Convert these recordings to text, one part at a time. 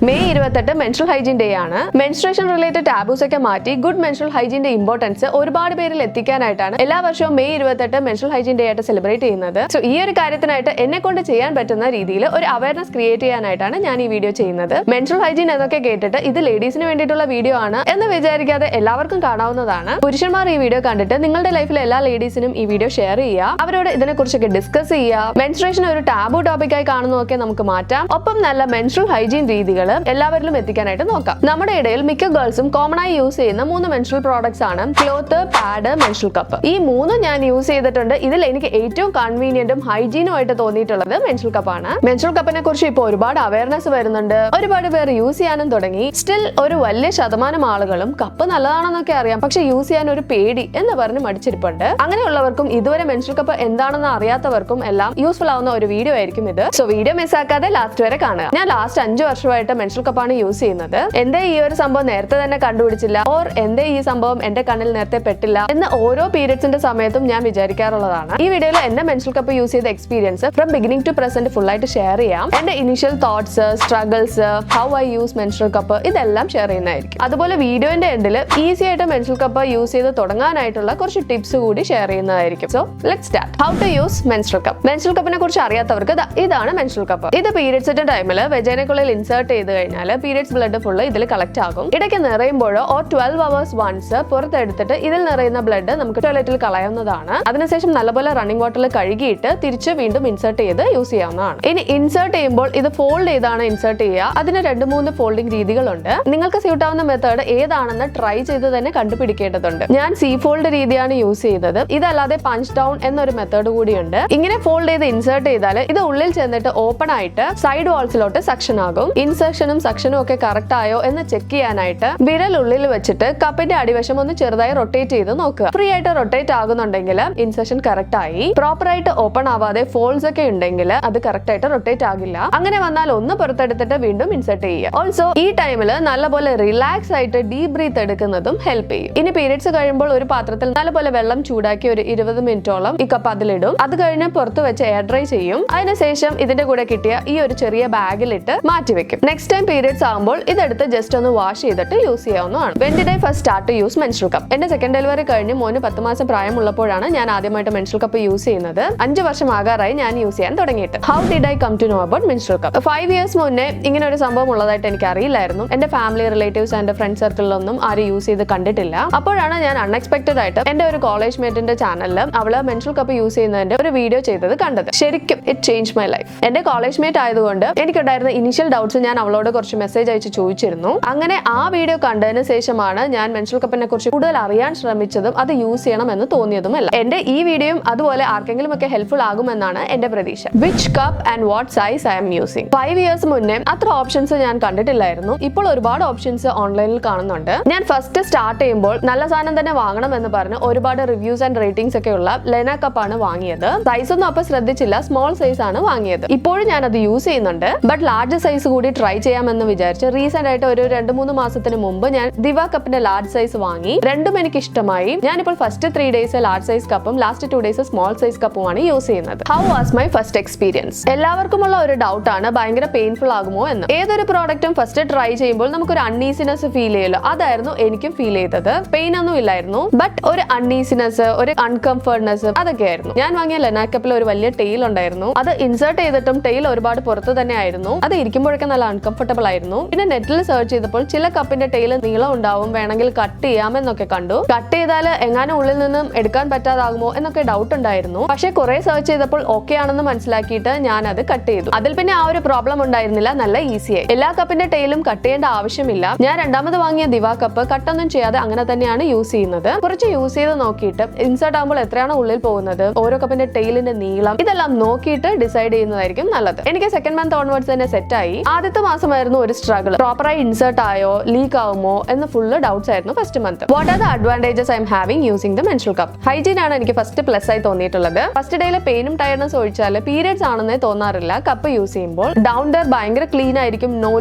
May 28 menstrual hygiene day ആണ്. Menstruation related taboos ഒക്കെ മാറ്റി ഗുഡ് മെൻസ്ട്രൽ ഹൈജീന്റെ ഇമ്പോർട്ടൻസ് ഒരുപാട് പേരിൽ എത്തിക്കാനായിട്ടാണ് എല്ലാ വർഷവും മെയ് 28 മെൻസ്ട്രൽ ഹൈജീൻ ഡേ ആയിട്ട് സെലിബ്രേറ്റ് ചെയ്യുന്നത്. സോ ഈ ഒരു കാര്യത്തിനായിട്ട് എന്നെ കൊണ്ട് ചെയ്യാൻ പറ്റുന്ന രീതിയിൽ ഒരു അവയർനെസ് ക്രിയേറ്റ് ചെയ്യാനായിട്ടാണ് ഞാൻ ഈ വീഡിയോ ചെയ്യുന്നത്. മെൻസ്ട്രൽ ഹൈജീൻ എന്നൊക്കെ കേട്ടിട്ട് ഇത് ലേഡീസിന് വേണ്ടിയിട്ടുള്ള വീഡിയോ ആണ് എന്ന് വിചാരിക്കാതെ എല്ലാവർക്കും കാണാവുന്നതാണ്. പുരുഷന്മാർ ഈ വീഡിയോ കണ്ടിട്ട് നിങ്ങളുടെ ലൈഫിലെ എല്ലാ ലേഡീസിനും ഈ വീഡിയോ ഷെയർ ചെയ്യുക, അവരോട് ഇതിനെ കുറിച്ചൊക്കെ ഡിസ്കസ് ചെയ്യുക. മെൻസ്ട്രേഷൻ ഒരു ടാബു ടോപ്പിക്കായി കാണുന്നതൊക്കെ നമുക്ക് മാറ്റാം. ഒപ്പം നല്ല മെൻസ്ട്രൽ ഹൈജീൻ രീതികൾ എല്ലാവരിലും എത്തിക്കാനായിട്ട് നോക്കാം. നമ്മുടെ ഇടയിൽ മിക്ക ഗേൾസും കോമൺ ആയി യൂസ് ചെയ്യുന്ന 3 മെൻസ്ട്രൽ പ്രോഡക്ട്സ് ആണ് ക്ലോത്ത്, പാഡ്, മെൻസ്ട്രൽ കപ്പ്. ഈ 3 ഞാൻ യൂസ് ചെയ്തിട്ടുണ്ട്. ഇതിൽ എനിക്ക് ഏറ്റവും കൺവീനിയന്റും ഹൈജീനും ആയിട്ട് തോന്നിയിട്ടുള്ളത് മെൻസ്ട്രൽ കപ്പാണ്. മെൻസ്ട്രൽ കപ്പിനെ കുറിച്ച് ഇപ്പോൾ ഒരുപാട് അവയർനെസ് വരുന്നുണ്ട്, ഒരുപാട് പേർ യൂസ് ചെയ്യാനും തുടങ്ങി. സ്റ്റിൽ ഒരു വലിയ ശതമാനം ആളുകളും കപ്പ് നല്ലതാണെന്നൊക്കെ അറിയാം, പക്ഷെ യൂസ് ചെയ്യാൻ ഒരു പേടി എന്ന് പറഞ്ഞ് മടിച്ചിരിപ്പുണ്ട്. അങ്ങനെയുള്ളവർക്കും ഇതുവരെ മെൻസ്ട്രൽ കപ്പ് എന്താണെന്ന് അറിയാത്തവർക്കും എല്ലാം യൂസ്ഫുൾ ആവുന്ന ഒരു വീഡിയോ ആയിരിക്കും ഇത്. സോ വീഡിയോ മിസ്സാക്കാതെ ലാസ്റ്റ് വരെ കാണുക. ഞാൻ ലാസ്റ്റ് 5 വർഷമായിട്ട് മെൻസ്ട്രൽ കപ്പാണ് യൂസ് ചെയ്യുന്നത്. എന്തേ ഈ ഒരു സംഭവം നേരത്തെ തന്നെ കണ്ടുപിടിച്ചില്ല, ഓർ എന്തേ ഈ സംഭവം എന്റെ കണ്ണിൽ നേരത്തെ പെട്ടില്ല എന്ന് ഓരോ പീരിയഡ്സിന്റെ സമയത്തും ഞാൻ വിചാരിക്കാറുള്ളതാണ്. ഈ വീഡിയോയിൽ എന്റെ മെൻസ്ട്രൽ കപ്പ് യൂസ് ചെയ്ത experience from beginning to present full ആയിട്ട് ഷെയർ ചെയ്യാം. എന്റെ initial thoughts, struggles, how I use menstrual cup ഇതെല്ലാം ഷെയർ ചെയ്യുന്നതായിരിക്കും. അതുപോലെ വീഡിയോന്റെ എൻഡിൽ ഈസി ആയിട്ട് മെൻസ്ട്രൽ കപ്പ് യൂസ് ചെയ്ത് തുടങ്ങാനായിട്ടുള്ള കുറച്ച് ടിപ്സ് കൂടി ഷെയർ ചെയ്യുന്നതായിരിക്കും. So let's start. How to use menstrual cup. Menstrual കപ്പിനെ കുറിച്ച് അറിയാത്തവർക്ക് ഇതാണ് മെൻസ്ട്രൽ കപ്പ്. ഇത് പീരിയഡ്സിന്റെ ടൈമിൽ വെജൈനക്കുള്ളിൽ ഇൻസേർട്ട് ചെയ്ത് കഴിഞ്ഞാൽ പീരിയഡ്സ് ബ്ലഡ് ഫുള്ള് ഇതിൽ കളക്ട് ആകും. ഇടയ്ക്ക് നിറയുമ്പോഴോ ഓർ 12 hours വൺസ് പുറത്തെടുത്തിട്ട് ഇതിൽ നിറയുന്ന ബ്ലഡ് നമുക്ക് ടോയ്ലറ്റിൽ കളയാവുന്നതാണ്. അതിനുശേഷം നല്ലപോലെ റണ്ണിംഗ് വാട്ടറിൽ കഴുകിയിട്ട് തിരിച്ച് വീണ്ടും ഇൻസേർട്ട് ചെയ്ത് യൂസ് ചെയ്യാവുന്നതാണ്. ഇനി ഇൻസേർട്ട് ചെയ്യുമ്പോൾ ഇത് ഫോൾഡ് ചെയ്താണ് ഇൻസേർട്ട് ചെയ്യുക. അതിന് 2-3 ഫോൾഡിംഗ് രീതികളുണ്ട്. നിങ്ങൾക്ക് സ്യൂട്ട് ആവുന്ന മെത്തേഡ് ഏതാണെന്ന് ട്രൈ ചെയ്ത് തന്നെ കണ്ടുപിടിക്കേണ്ടതുണ്ട്. ഞാൻ സി ഫോൾഡ് രീതിയാണ് യൂസ് ചെയ്തത്. ഇതല്ലാതെ പഞ്ച് ഡൗൺ എന്നൊരു മെത്തേഡ് കൂടിയുണ്ട്. ഇങ്ങനെ ഫോൾഡ് ചെയ്ത് ഇൻസേർട്ട് ചെയ്താൽ ഇത് ഉള്ളിൽ ചെന്നിട്ട് ഓപ്പൺ ആയിട്ട് സൈഡ് വാൾസിലോട്ട് സക്ഷൻ ആകും. ഇൻസെർഷനും സക്ഷനും ഒക്കെ കറക്റ്റ് ആയോ എന്ന് ചെക്ക് ചെയ്യാനായിട്ട് വിരൽ ഉള്ളിൽ വെച്ചിട്ട് കപ്പിന്റെ അടിവശം ഒന്ന് ചെറുതായി റൊട്ടേറ്റ് ചെയ്ത് നോക്കുക. ഫ്രീ ആയിട്ട് റൊട്ടേറ്റ് ആകുന്നുണ്ടെങ്കിൽ ഇൻസെർഷൻ കറക്റ്റ് ആയി. പ്രോപ്പർ ആയിട്ട് ഓപ്പൺ ആവാതെ ഫോൾസ് ഒക്കെ ഉണ്ടെങ്കിൽ അത് കറക്റ്റ് ആയിട്ട് റൊട്ടേറ്റ് ആകില്ല. അങ്ങനെ വന്നാൽ ഒന്ന് പുറത്തെടുത്തിട്ട് വീണ്ടും ഇൻസെർട്ട് ചെയ്യുക. ഓൾസോ ഈ ടൈമിൽ നല്ലപോലെ റിലാക്സ് ആയിട്ട് ഡീപ് ബ്രീത്ത് എടുക്കുന്നതും ഹെൽപ്പ് ചെയ്യും. ഇനി പീരിയഡ്സ് കഴിയുമ്പോൾ ഒരു പാത്രത്തിൽ നല്ലപോലെ വെള്ളം ചൂടാക്കി ഒരു 20 മിനിറ്റോളം ഈ കപ്പ് അതിലിടും. അത് കഴിഞ്ഞ് പുറത്ത് വെച്ച് എയർ ഡ്രൈ ചെയ്യും. അതിനുശേഷം ഇതിന്റെ കൂടെ കിട്ടിയ ഈ ഒരു ചെറിയ ബാഗിലിട്ട് മാറ്റി വെക്കും. നെക്സ്റ്റ് ടൈം പീരിയഡ്സ് ആകുമ്പോൾ ഇതെടുത്ത് ജസ്റ്റ് ഒന്ന് വാഷ് ചെയ്തിട്ട് യൂസ് ചെയ്യാവുന്നതാണ്. When did I first start to use menstrual cup? എന്റെ സെക്കൻഡ് ഡെലിവറി കഴിഞ്ഞ് മോന് 10 മാസം പ്രായമുള്ളപ്പോഴാണ് ഞാൻ ആദ്യമായിട്ട് മെൻസ്ട്രൽ കപ്പ് യൂസ് ചെയ്യുന്നത്. 5 വർഷം ആകാറായി ഞാൻ യൂസ് ചെയ്യാൻ തുടങ്ങിയിട്ട്. How did I come to know about menstrual cup? 5 years മുന്നേ ഇങ്ങനെ ഒരു സംഭവം ഉള്ളതായിട്ട് എനിക്ക് അറിയില്ലായിരുന്നു. എന്റെ ഫാമിലി, റിലേറ്റീവ്സ് ആൻഡ് ഫ്രണ്ട് സർക്കിളിലൊന്നും ആരും യൂസ് ചെയ്ത് കണ്ടിട്ടില്ല. അപ്പോഴാണ് ഞാൻ അൺഎക്സ്പെക്ടഡ് ആയിട്ട് എന്റെ ഒരു കോളേജ് മേറ്റിന്റെ ചാനലിൽ അവള് മെൻസ്ട്രൽ കപ്പ് യൂസ് ചെയ്യുന്നതിന്റെ ഒരു വീഡിയോ ചെയ്തത് കണ്ടത്. ശരിക്കും ഇറ്റ് ചേഞ്ച് മൈ ലൈഫ്. എന്റെ കോളേജ് മേറ്റ് ആയതുകൊണ്ട് എനിക്കുണ്ടായിരുന്ന ഇനിഷ്യൽ ഡൗട്ട്സ് ഞാൻ അവളോട് കുറച്ച് മെസ്സേജ് അയച്ച് ചോദിച്ചിരുന്നു. അങ്ങനെ ആ വീഡിയോ കണ്ടതിന് ശേഷമാണ് ഞാൻ മെൻസ്ട്രൽ കപ്പിനെ കുറിച്ച് കൂടുതൽ അറിയാൻ ശ്രമിച്ചതും അത് യൂസ് ചെയ്യണം എന്ന് തോന്നിയതുമല്ല. എന്റെ ഈ വീഡിയോയും അതുപോലെ ആർക്കെങ്കിലും ഒക്കെ ഹെൽപ്ഫുൾ ആകുമെന്നാണ് എന്റെ പ്രതീക്ഷ. Which cup and what size I M using? 5 years മുന്നേ അത്ര ഓപ്ഷൻസ് ഞാൻ കണ്ടിട്ടില്ലായിരുന്നു. ഇപ്പോൾ ഒരുപാട് ഓപ്ഷൻസ് ഓൺലൈനിൽ കാണുന്നുണ്ട്. ഞാൻ ഫസ്റ്റ് സ്റ്റാർട്ട് ചെയ്യുമ്പോൾ നല്ല സാധനം തന്നെ വാങ്ങണം എന്ന് പറഞ്ഞ് ഒരുപാട് റിവ്യൂസ് ആൻഡ് റേറ്റിംഗ്സ് ഒക്കെ ഉള്ള ലെന കപ്പാണ് വാങ്ങിയത്. സൈസ് ഒന്നും അപ്പൊ ശ്രദ്ധിച്ചില്ല, സ്മോൾ സൈസ് ആണ് വാങ്ങിയത്. ഇപ്പോഴും ഞാൻ അത് യൂസ് ചെയ്യുന്നുണ്ട്. ബട്ട് ലാർജ് സൈസ് കൂടി ട്രൈ ചെയ്യാമെന്ന് വിചാരിച്ച് റീസെന്റ് ആയിട്ട് ഒരു 2-3 മാസത്തിന് മുമ്പ് ഞാൻ ദിവ കപ്പിന്റെ ലാർജ് സൈസ് വാങ്ങി. രണ്ടും എനിക്ക് ഇഷ്ടമായി. ഞാനിപ്പോൾ ഫസ്റ്റ് 3 days ലാർജ് സൈസ് കപ്പും ലാസ്റ്റ് 2 days സ്മോൾ സൈസ് കപ്പുമാണ് യൂസ് ചെയ്യുന്നത്. How was my first experience? എല്ലാവർക്കുമുള്ള ഒരു ഡൗട്ട് ആണ് ഭയങ്കര പെയിൻഫുൾ ആകുമോ എന്ന്. ഏതൊരു പ്രോഡക്റ്റും ഫസ്റ്റ് ട്രൈ ചെയ്യുമ്പോൾ നമുക്കൊരു അൺഈസിനെസ് ഫീൽ ചെയ്യല്ലോ. അതായിരുന്നു എനിക്കും ഫീൽ ചെയ്തത്. പെയിൻ ഒന്നും ഇല്ലായിരുന്നു, ബട്ട് ഒരു അൺഈസിനെസ്, ഒരു അൺകംഫർട്ട്നെസ് അതൊക്കെ ആയിരുന്നു. ഞാൻ വാങ്ങിയ ലെന കപ്പിൽ ഒരു വലിയ ടെയിൽ ഉണ്ടായിരുന്നു. അത് ഇൻസേർട്ട് ചെയ്തിട്ടും ടെയിൽ ഒരുപാട് പുറത്ത് തന്നെ ആയിരുന്നു. അത് ഇരിക്കുമ്പോഴൊക്കെ നല്ല അൺകംഫർട്ടബിൾ ആയിരുന്നു. പിന്നെ നെറ്റിൽ സെർച്ച് ചെയ്തപ്പോൾ ചില കപ്പിന്റെ ടെയിൽ നീളം ഉണ്ടാവും, വേണമെങ്കിൽ കട്ട് ചെയ്യാമെന്നൊക്കെ കണ്ടു. കട്ട് ചെയ്താൽ എങ്ങാനും ഉള്ളിൽ നിന്നും എടുക്കാൻ പറ്റാതാകുമോ എന്നൊക്കെ ഡൗട്ട് ഉണ്ടായിരുന്നു. പക്ഷെ കുറെ സെർച്ച് ചെയ്തപ്പോൾ ഓക്കെ ആണെന്ന് മനസ്സിലാക്കിയിട്ട് ഞാൻ അത് കട്ട് ചെയ്തു. അതിൽ പിന്നെ ആ ഒരു പ്രോബ്ലം ഉണ്ടായിരുന്നില്ല, നല്ല ഈസിയായി. എല്ലാ കപ്പിന്റെ ടെയിലും കട്ട് ചെയ്യേണ്ട ആവശ്യമില്ല. ഞാൻ രണ്ടാമത് വാങ്ങിയ ദിവ കപ്പ് കട്ടൊന്നും ചെയ്യാതെ അങ്ങനെ തന്നെയാണ് യൂസ് ചെയ്യുന്നത്. കുറച്ച് യൂസ് ചെയ്ത് നോക്കിയിട്ട് ഇൻസേർട്ട് ആകുമ്പോൾ എത്രയാണ് ഉള്ളിൽ പോകുന്നത്, ഓരോ കപ്പിന്റെ ടെയിലിന്റെ നീളം ഇതെല്ലാം നോക്കിയിട്ട് ഡിസൈഡ് ചെയ്യുന്നതായിരിക്കും നല്ലത്. എനിക്ക് സെക്കൻഡ് മന്ത് ഓൺവേർഡ്സ് തന്നെ സെറ്റ് ആയി. ആദ്യത്തെ മാസമായിരുന്നു ഒരു സ്ട്രഗിൾ. പ്രോപ്പറായി ഇൻസേർട്ട് ആയോ, ലീക്ക് ആവുമോ എന്ന് ഫുള്ള് ഡൗട്ട്സ് ആയിരുന്നു first month. What are the advantages I'm having using the menstrual cup? Hygiene ആണ് എനിക്ക് ഫസ്റ്റ് പ്ലസ് ആയി തോന്നിയിട്ടുള്ളത്. ഫസ്റ്റ് ഡേയിലെ പെയിനും ടയർനെസ് ഒഴിച്ചാൽ പീരിയഡ്സ് ആണെന്നേ തോന്നാറില്ല കപ്പ് യൂസ് ചെയ്യുമ്പോൾ. ഡൗൺ ഡർ ഭയങ്കര ക്ലീൻ ആയിരിക്കും, no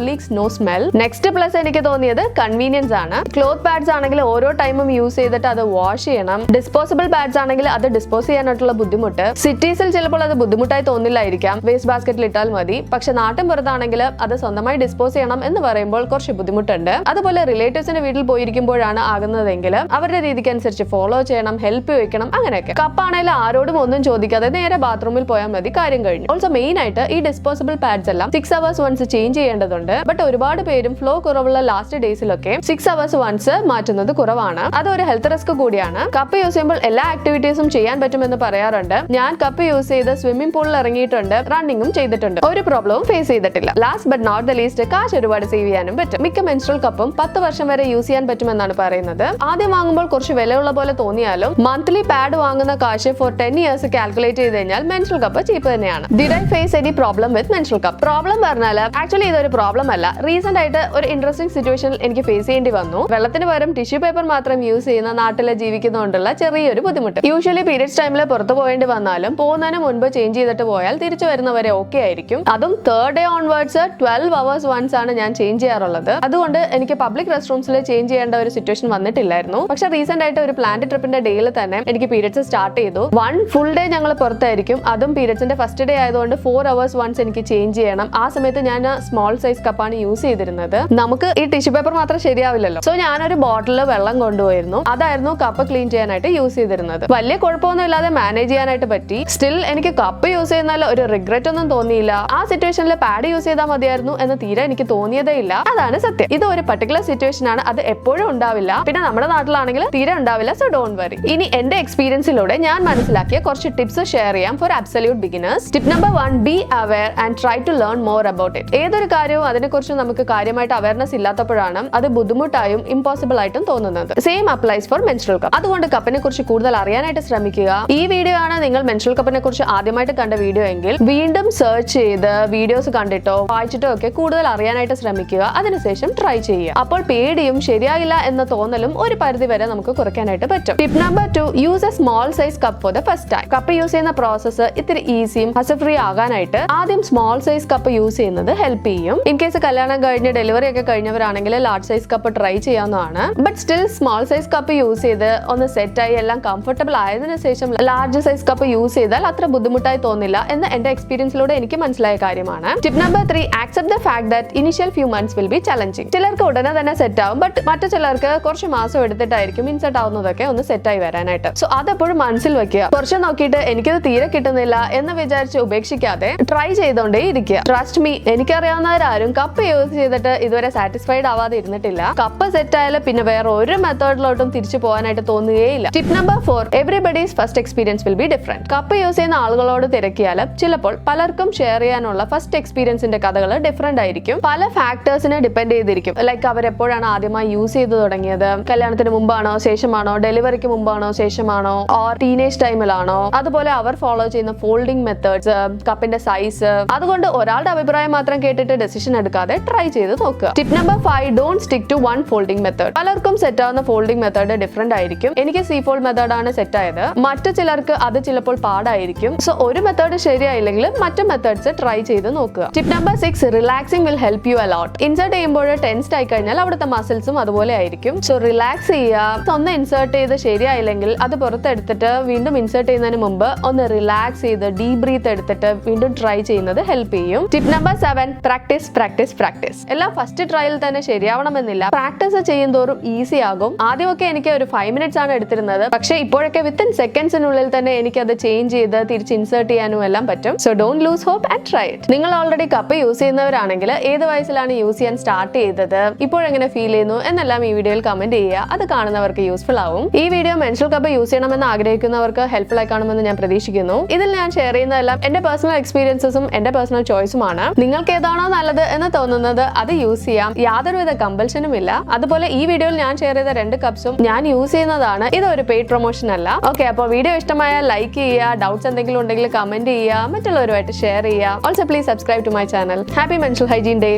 leaks, no smell. Next plus എനിക്ക് തോന്നിയത് കൺവീനിയൻസ് ആണ്. ക്ലോത്ത് പാഡ്സ് ആണെങ്കിൽ ഓരോ ടൈമും യൂസ് ചെയ്തിട്ട് അത് വാഷ് ചെയ്യണം. ഡിസ്പോസിബിൾ പാഡ്സ് ആണെങ്കിൽ അത് ഡിസ്പോസ് ചെയ്യാനായിട്ടുള്ള ബുദ്ധിമുട്ട്. സിറ്റീസിൽ ചിലപ്പോൾ അത് ബുദ്ധിമുട്ടായി തോന്നില്ലായിരിക്കാം, വേസ്റ്റ് ബാസ്ക്കറ്റിൽ ഇട്ടാൽ മതി. പക്ഷെ നാട്ടിൻ പുറത്താണെങ്കിൽ അത് സ്വന്തമായി ഭദ്രമായി ഡിസ്പോസ് ചെയ്യണം എന്ന് പറയുമ്പോൾ കുറച്ച് ബുദ്ധിമുട്ടുണ്ട്. അതുപോലെ റിലേറ്റീവ്സിന്റെ വീട്ടിൽ പോയിരിക്കുമ്പോഴാണ് ആകുന്നതെങ്കിൽ അവരുടെ രീതിക്ക് അനുസരിച്ച് ഫോളോ ചെയ്യണം, ഹെൽപ്പ് ചോദിക്കണം, അങ്ങനെയൊക്കെ. കപ്പാണെങ്കിൽ ആരോടും ഒന്നും ചോദിക്കാതെ നേരെ ബാത്റൂമിൽ പോയാൽ മതി, കാര്യം കഴിഞ്ഞു. ഓൾസോ മെയിൻ ആയിട്ട് ഈ ഡിസ്പോസിബിൾ പാഡ്സ് എല്ലാം 6 hours once ചേഞ്ച് ചെയ്യേണ്ടതുണ്ട്. ബട്ട് ഒരുപാട് പേരും ഫ്ലോ കുറവുള്ള ലാസ്റ്റ് ഡേയ്സിലൊക്കെ 6 hours once മാറ്റുന്നത് കുറവാണ്. അതൊരു ഹെൽത്ത് റിസ്ക് കൂടിയാണ്. കപ്പ് യൂസ് ചെയ്യുമ്പോൾ എല്ലാ ആക്ടിവിറ്റീസും ചെയ്യാൻ പറ്റുമെന്ന് പറയാറുണ്ട്. ഞാൻ കപ്പ് യൂസ് ചെയ്ത് സ്വിമ്മിംഗ് പൂളിൽ ഇറങ്ങിയിട്ടുണ്ട്, റണ്ണിങ്ങും ചെയ്തിട്ടുണ്ട്, ഒരു പ്രോബ്ലവും ഫേസ് ചെയ്തിട്ടില്ല. Last but not the least, കാശ് ഒരുപാട് സേവ് ചെയ്യാനും പറ്റും. മിക്ക മെൻസ്ട്രൽ കപ്പും 10 വർഷം വരെ യൂസ് ചെയ്യാൻ പറ്റുമെന്നാണ് പറയുന്നത്. ആദ്യം വാങ്ങുമ്പോൾ കുറച്ച് വിലയുള്ള പോലെ തോന്നിയാലും മന്ത്ലി പാഡ് വാങ്ങുന്ന കാശ് ഫോർ 10 years കാൽക്കുലേറ്റ് ചെയ്ത് കഴിഞ്ഞാൽ മെൻസ്ട്രൽ കപ്പ് ചീപ്പ് തന്നെയാണ്. Did I face any problem with menstrual cup? Problem പറഞ്ഞാൽ ആക്ച്വലി ഇതൊരു പ്രോബ്ലം അല്ല. റീസെന്റ് ആയിട്ട് ഒരു ഇൻട്രസ്റ്റിംഗ് സിറ്റുവേഷനിൽ എനിക്ക് ഫേസ് ചെയ്യേണ്ടി വന്നു. വെള്ളത്തിന് പകരം ടിഷ്യൂ പേപ്പർ മാത്രം യൂസ് ചെയ്യുന്ന നാട്ടിലെ ജീവിക്കുന്നതുകൊണ്ടുള്ള ചെറിയൊരു ബുദ്ധിമുട്ട്. യൂഷ്വലി പീരിയഡ്സ് ടൈമിൽ പുറത്തു പോകേണ്ടി വന്നാലും പോകുന്നതിന് മുൻപ് ചേഞ്ച് ചെയ്തിട്ട് പോയാൽ തിരിച്ചു വരുന്നവരെ ഓക്കെ ആയിരിക്കും. അതും 3rd day onwards 12 hours once ആണ് ഞാൻ ചേഞ്ച് ചെയ്യാറുള്ളത്. അതുകൊണ്ട് എനിക്ക് പബ്ലിക് റെസ്റ്റ് റൂംസിൽ ചേഞ്ച് ചെയ്യേണ്ട ഒരു സിറ്റുവേഷൻ വന്നിട്ടില്ലായിരുന്നു. പക്ഷെ റീസെന്റ് ആയിട്ട് ഒരു പ്ലാന്റ് ട്രിപ്പിന്റെ ഡേയിൽ തന്നെ എനിക്ക് പീരിയഡ്സ് സ്റ്റാർട്ട് ചെയ്തു. 1 full day ഞങ്ങൾ പുറത്തായിരിക്കും. അതും പീരിയഡ്സിന്റെ ഫസ്റ്റ് ഡേ ആയതുകൊണ്ട് 4 hours once എനിക്ക് ചേഞ്ച് ചെയ്യണം. ആ സമയത്ത് ഞാൻ സ്മോൾ സൈസ് കപ്പാണ് യൂസ് ചെയ്തിരുന്നത്. നമുക്ക് ഈ ടിഷ്യൂ പേപ്പർ മാത്രം ശരിയാവില്ലല്ലോ. സോ ഞാനൊരു ബോട്ടിൽ വെള്ളം കൊണ്ടുപോയിരുന്നു. അതായിരുന്നു കപ്പ് ക്ലീൻ ചെയ്യാനായിട്ട് യൂസ് ചെയ്തിരുന്നത്. വലിയ കുഴപ്പമൊന്നും ഇല്ലാതെ മാനേജ് ചെയ്യാനായിട്ട് പറ്റി. സ്റ്റിൽ എനിക്ക് കപ്പ് യൂസ് ചെയ്യുന്നതിൽ ഒരു റിഗ്രറ്റ് ഒന്നും തോന്നിയില്ല. ആ സിറ്റുവേഷനിൽ പാഡ് യൂസ് ചെയ്താൽ മതിയായിരുന്നു എന്ന് തീരെ എനിക്ക് തോന്നിയതേ ഇല്ല. അതാണ് സത്യം. ഇത് ഒരു പർട്ടിക്കുലർ സിറ്റുവേഷൻ ആണ്, അത് എപ്പോഴും ഉണ്ടാവില്ല. പിന്നെ നമ്മുടെ നാട്ടിലാണെങ്കിൽ തീരെ ഉണ്ടാവില്ല. So don't worry. ഇനി എന്റെ എക്സ്പീരിയൻസിലൂടെ ഞാൻ മനസ്സിലാക്കിയ കുറച്ച് ടിപ്സ് ഷെയർ ചെയ്യാം for absolute beginners. Tip number 1, be aware and try to learn more about it. ഏതൊരു കാര്യവും അതിനെക്കുറിച്ച് നമുക്ക് കാര്യമായിട്ട് അവയർനെസ് ഇല്ലാത്തപ്പോഴാണ് അത് ബുദ്ധിമുട്ടായും ഇമ്പോസിബിൾ ആയിട്ടും തോന്നുന്നത്. Same applies for menstrual cup. അതുകൊണ്ട് കപ്പിനെ കുറിച്ച് കൂടുതൽ അറിയാനായിട്ട് ശ്രമിക്കുക. ഈ വീഡിയോ ആണ് നിങ്ങൾ മെൻസ്ട്രൽ കപ്പിനെ കുറിച്ച് ആദ്യമായിട്ട് കണ്ട വീഡിയോ എങ്കിൽ വീണ്ടും സെർച്ച് ചെയ്ത് വീഡിയോസ് കണ്ടിട്ടോ വായിച്ചിട്ടോ ഒക്കെ കൂടുതൽ അറിയാനായിട്ട് ശ്രമിക്കുക. അതിനുശേഷം ട്രൈ ചെയ്യുക. അപ്പോൾ പേടിയും ശരിയായില്ല എന്ന തോന്നലും ഒരു പരിധി വരെ നമുക്ക് കുറയ്ക്കാനായിട്ട് പറ്റും. Tip number 2, use A small size cup for the first time. Cup use ചെയ്യുന്ന പ്രോസസ്സ് ഇത്തിരി ഈസിയും ഹസൽ ഫ്രീ ആകാനായിട്ട് ആദ്യം സ്മോൾ സൈസ് കപ്പ് യൂസ് ചെയ്യുന്നത് ഹെൽപ്പ് ചെയ്യും. ഇൻ കേസ് കല്യാണം കഴിഞ്ഞ് ഡെലിവറി ഒക്കെ കഴിഞ്ഞവരാണെങ്കിൽ ലാർജ് സൈസ് കപ്പ് ട്രൈ ചെയ്യാവുന്നതാണ്. But still small size cup use ചെയ്ത് ഒന്ന് സെറ്റായി എല്ലാം കംഫർട്ടബിൾ ആയതിനു ശേഷം ലാർജ് സൈസ് കപ്പ് യൂസ് ചെയ്താൽ അത്ര ബുദ്ധിമുട്ടായി തോന്നില്ല എന്ന് എന്റെ എക്സ്പീരിയൻസിലൂടെ എനിക്ക് മനസ്സിലായ കാര്യമാണ്. Tip number 3, accept the fact that initial few months will be challenging. ചിലർക്ക് ഉടനെ തന്നെ സെറ്റ് ആവും. ബട്ട് മറ്റു ചിലർക്ക് കുറച്ച് മാസം എടുത്തിട്ടായിരിക്കും ഇൻസെർട്ട് ആവുന്നതൊക്കെ ഒന്ന് സെറ്റായി വരാനായിട്ട്. സോ അതെപ്പോഴും മനസ്സിൽ വെക്കുക. കുറച്ച് നോക്കിയിട്ട് എനിക്കത് തീരെ കിട്ടുന്നില്ല എന്ന് വിചാരിച്ച് ഉപേക്ഷിക്കാതെ ട്രൈ ചെയ്തോണ്ടേ ഇരിക്കുക. ട്രസ്റ്റ് മീ, എനിക്കറിയാവുന്നവരാരും കപ്പ് യൂസ് ചെയ്തിട്ട് ഇതുവരെ സാറ്റിസ്ഫൈഡ് ആവാതെ ഇരുന്നിട്ടില്ല. കപ്പ് സെറ്റ് ആയാലും പിന്നെ വേറെ ഒരു മെത്തേഡിലോട്ടും തിരിച്ചു പോകാനായിട്ട് തോന്നുകയില്ല. Tip number 4, everybody's first experience will be different. Cup use ചെയ്യുന്ന ആളുകളോട് തിരക്കിയാൽ ചിലപ്പോൾ പലർക്കും ഷെയർ ചെയ്യാനുള്ള ഫസ്റ്റ് എക്സ്പീരിയൻസിന്റെ കഥകൾ ഡിഫറെന്റ് ആയിരിക്കും. പല ഫാക്ടേഴ്സിനെ ഡിപ്പെൻഡ് ചെയ്തിരിക്കും. ലൈക്ക് അവരെപ്പോഴാണ് ആദ്യമായി യൂസ് ചെയ്ത് തുടങ്ങിയത്, കല്യാണത്തിന് മുമ്പാണോ ശേഷമാണോ, ഡെലിവറിക്ക് മുമ്പാണോ ശേഷമാണോ, ഓർ ടീനേജ് ടൈമിലാണോ, അതുപോലെ അവർ ഫോളോ ചെയ്യുന്ന ഫോൾഡിംഗ് മെത്തേഡ്സ്, കപ്പിന്റെ സൈസ്. അതുകൊണ്ട് ഒരാളുടെ അഭിപ്രായം മാത്രം കേട്ടിട്ട് ഡെസിഷൻ എടുക്കാതെ ട്രൈ ചെയ്ത് നോക്കുക. Tip number 5, don't stick to one folding method. പലർക്കും സെറ്റ് ആവുന്ന ഫോൾഡിംഗ് മെത്തേഡ് ഡിഫറെന്റ് ആയിരിക്കും. എനിക്ക് സീ ഫോൾഡ് മെത്തേഡ് ആണ് സെറ്റ് ആയത്. മറ്റു ചിലർക്ക് അത് ചിലപ്പോൾ പാടായിരിക്കും. സോ ഒരു മെത്തേഡ് ശരിയായില്ലെങ്കിൽ മറ്റു മെത്തേഡ്സ് ട്രൈ ചെയ്ത് നോക്കുക. Tip number 6, relaxing will help you allot. Insert ചെയ്യുമ്പോൾ ടെൻസ്ഡ് ആയി കഴിഞ്ഞാൽ അവിടുത്തെ മസിൽസും അതുപോലെ ആയിരിക്കും. സോ റിലാക്സ് ചെയ്യുക. ഒന്ന് ഇൻസേർട്ട് ചെയ്ത് ശരിയായില്ലെങ്കിൽ അത് പുറത്തെടുത്തിട്ട് വീണ്ടും ഇൻസേർട്ട് ചെയ്യുന്നതിന് മുമ്പ് ഒന്ന് റിലാക്സ് ചെയ്ത് ഡീപ് ബ്രീത്ത് എടുത്തിട്ട് വീണ്ടും ട്രൈ ചെയ്യുന്നത് ഹെൽപ്പ് ചെയ്യും. Tip number 7, practice practice practice. എല്ലാം ഫസ്റ്റ് ട്രയൽ തന്നെ ശരിയാവണമെന്നില്ല. പ്രാക്ടീസ് ചെയ്യുന്തോറും ഈസി ആകും. ആദ്യമൊക്കെ എനിക്ക് ഒരു 5 minutes ആണ് എടുത്തിരുന്നത്. പക്ഷെ ഇപ്പോഴൊക്കെ വിത്തിൻ സെക്കൻഡ്സിനുള്ളിൽ തന്നെ എനിക്ക് അത് ചേഞ്ച് ചെയ്ത് തിരിച്ച് ഇൻസേർട്ട് ചെയ്യാനും എല്ലാം പറ്റും. So don't lose hope and try it. നിങ്ങൾ ഓൾറെഡി കപ്പ് യൂസ് ചെയ്യുന്നവരാണെങ്കിൽ ഏത് വയസ്സിലാണ് യൂസ് ചെയ്യാൻ സ്റ്റാർട്ട് ചെയ്തത്, ഇപ്പോഴെങ്ങനെ ഫീൽ ചെയ്യുന്നു എന്നെല്ലാം ഈ വീഡിയോയിൽ കമന്റ് ചെയ്യുക. അത് കാണുന്നവർക്ക് യൂസ്ഫുൾ ആവും. ഈ വീഡിയോ മെൻസ്ട്രൽ കപ്പ് യൂസ് ചെയ്യണമെന്ന് ആഗ്രഹിക്കുന്നവർക്ക് ഹെൽപ്ഫുൾ ആയി കാണുമെന്ന് ഞാൻ പ്രതീക്ഷിക്കുന്നു. ഇതിൽ ഞാൻ ഷെയർ ചെയ്യുന്നതെല്ലാം എന്റെ പേഴ്സണൽ എക്സ്പീരിയൻസസും എന്റെ പേഴ്സണൽ ചോയ്സുമാണ്. നിങ്ങൾക്ക് ഏതാണോ നല്ലത് എന്ന് തോന്നുന്നത് അത് യൂസ് ചെയ്യാം. യാതൊരുവിധ കമ്പൽഷനും ഇല്ല. അതുപോലെ ഈ വീഡിയോയിൽ ഞാൻ ഷെയർ ചെയ്ത 2 കപ്സും ഞാൻ യൂസ് ചെയ്യുന്നതാണ്. ഇത് ഒരു പെയ്ഡ് പ്രൊമോഷൻ അല്ല. ഓക്കെ, അപ്പോൾ വീഡിയോ ഇഷ്ടമായാൽ ലൈക്ക് ചെയ്യുക. ഡൗട്ട്സ് എന്തെങ്കിലും ഉണ്ടെങ്കിൽ കമന്റ് ചെയ്യുക. മറ്റുള്ളവരുമായിട്ട് ഷെയർ ചെയ്യുക. Also please subscribe to my channel. Happy menstrual hygiene day.